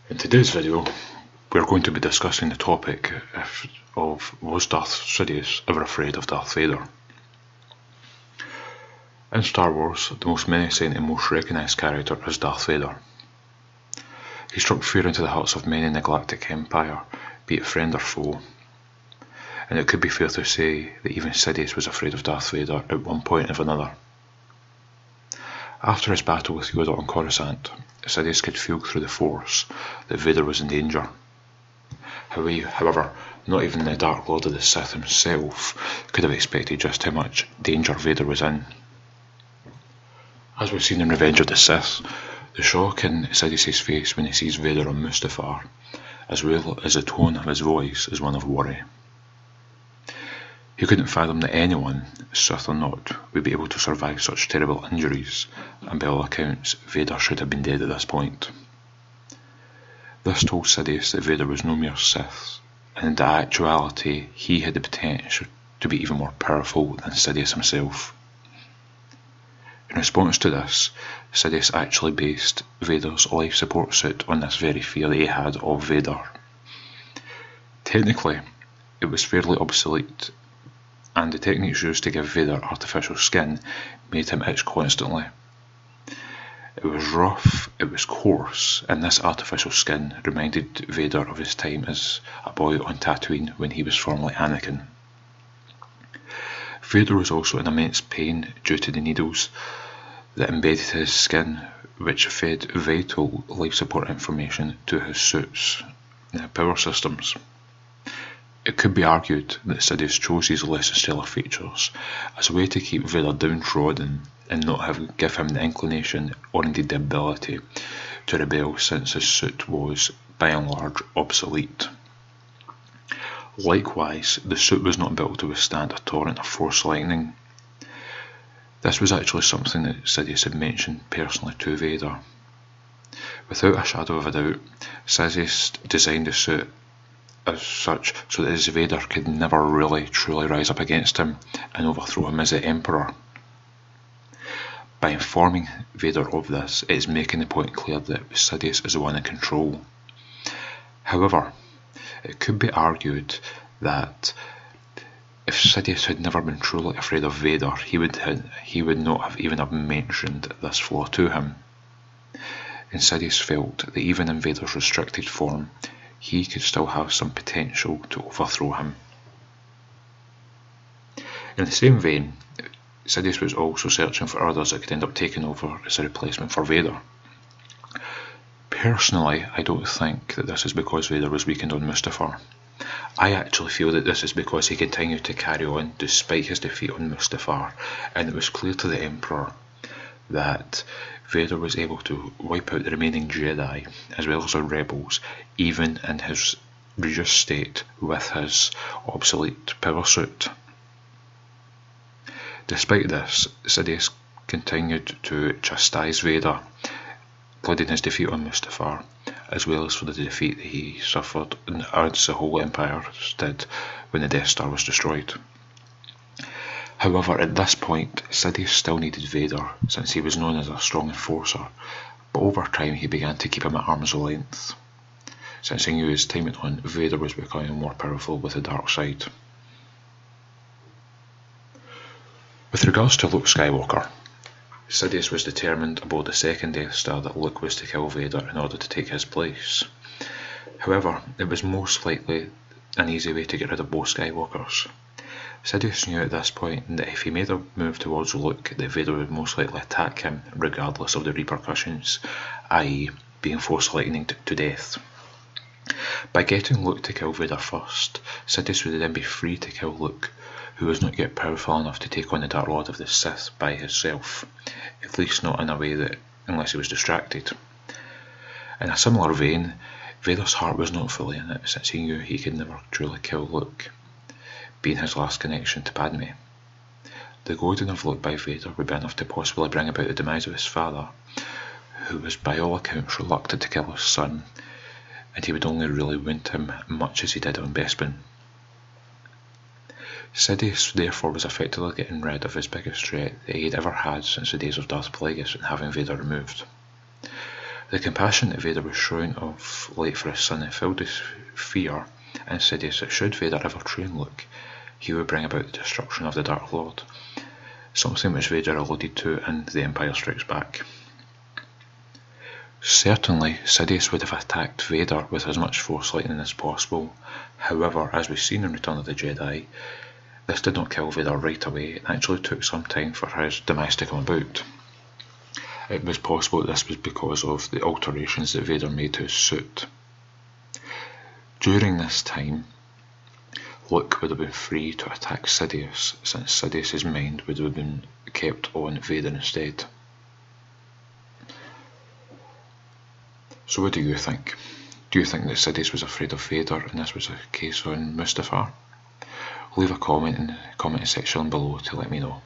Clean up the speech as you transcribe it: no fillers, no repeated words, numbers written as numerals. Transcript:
In today's video, we're going to be discussing the topic of was Darth Sidious ever afraid of Darth Vader? In Star Wars, the most menacing and most recognised character is Darth Vader. He struck fear into the hearts of many in the Galactic Empire, be it friend or foe, and it could be fair to say that even Sidious was afraid of Darth Vader at one point or another. After his battle with Yoda on Coruscant, Sidious could feel through the Force that Vader was in danger. However, not even the Dark Lord of the Sith himself could have expected just how much danger Vader was in. As we've seen in Revenge of the Sith, the shock in Sidious's face when he sees Vader on Mustafar, as well as the tone of his voice, is one of worry. He couldn't fathom that anyone, Sith or not, would be able to survive such terrible injuries, and by all accounts, Vader should have been dead at this point. This told Sidious that Vader was no mere Sith, and in actuality he had the potential to be even more powerful than Sidious himself. In response to this, Sidious actually based Vader's life support suit on this very fear that he had of Vader. Technically, it was fairly obsolete, and the techniques used to give Vader artificial skin made him itch constantly. It was rough, it was coarse, and this artificial skin reminded Vader of his time as a boy on Tatooine when he was formerly Anakin. Vader was also in immense pain due to the needles that embedded his skin, which fed vital life support information to his suit's power systems. It could be argued that Sidious chose these less stellar features as a way to keep Vader downtrodden and not give him the inclination or indeed the ability to rebel, since his suit was, by and large, obsolete. Likewise, the suit was not built to withstand a torrent of Force lightning. This was actually something that Sidious had mentioned personally to Vader. Without a shadow of a doubt, Sidious designed the suit as such so that his Vader could never really truly rise up against him and overthrow him as the Emperor. By informing Vader of this, it is making the point clear that Sidious is the one in control. However, it could be argued that if Sidious had never been truly afraid of Vader, he would not have even have mentioned this flaw to him. And Sidious felt that even in Vader's restricted form, he could still have some potential to overthrow him. In the same vein, Sidious was also searching for others that could end up taking over as a replacement for Vader. Personally, I don't think that this is because Vader was weakened on Mustafar. I actually feel that this is because he continued to carry on despite his defeat on Mustafar, and it was clear to the Emperor that Vader was able to wipe out the remaining Jedi as well as the rebels, even in his reduced state with his obsolete power suit. Despite this, Sidious continued to chastise Vader, including his defeat on Mustafar, as well as for the defeat that he suffered as the whole Empire did when the Death Star was destroyed. However, at this point, Sidious still needed Vader, since he was known as a strong enforcer, but over time he began to keep him at arm's length, since he knew as time went on, Vader was becoming more powerful with the dark side. With regards to Luke Skywalker, Sidious was determined aboard the second Death Star that Luke was to kill Vader in order to take his place. However, it was most likely an easy way to get rid of both Skywalkers. Sidious knew at this point that if he made a move towards Luke, that Vader would most likely attack him regardless of the repercussions, i.e. being Force lightninged to death. By getting Luke to kill Vader first, Sidious would then be free to kill Luke, who was not yet powerful enough to take on the Dark Lord of the Sith by himself, at least not in a way that, unless he was distracted. In a similar vein, Vader's heart was not fully in it, since he knew he could never truly kill Luke, being his last connection to Padme. The goading of Luke by Vader would be enough to possibly bring about the demise of his father, who was by all accounts reluctant to kill his son, and he would only really wound him much as he did on Bespin. Sidious therefore was effectively getting rid of his biggest threat that he had ever had since the days of Darth Plagueis and having Vader removed. The compassion that Vader was showing of late for his son filled with fear in Sidious that should Vader ever train Luke, he would bring about the destruction of the Dark Lord, something which Vader alluded to in The Empire Strikes Back. Certainly, Sidious would have attacked Vader with as much force lightning as possible. However, as we've seen in Return of the Jedi, this did not kill Vader right away. It actually took some time for his demise to come about. It was possible that this was because of the alterations that Vader made to his suit. During this time, Luke would have been free to attack Sidious, since Sidious's mind would have been kept on Vader instead. So what do you think? Do you think that Sidious was afraid of Vader and this was a case on Mustafar? Leave a comment in the comment section below to let me know.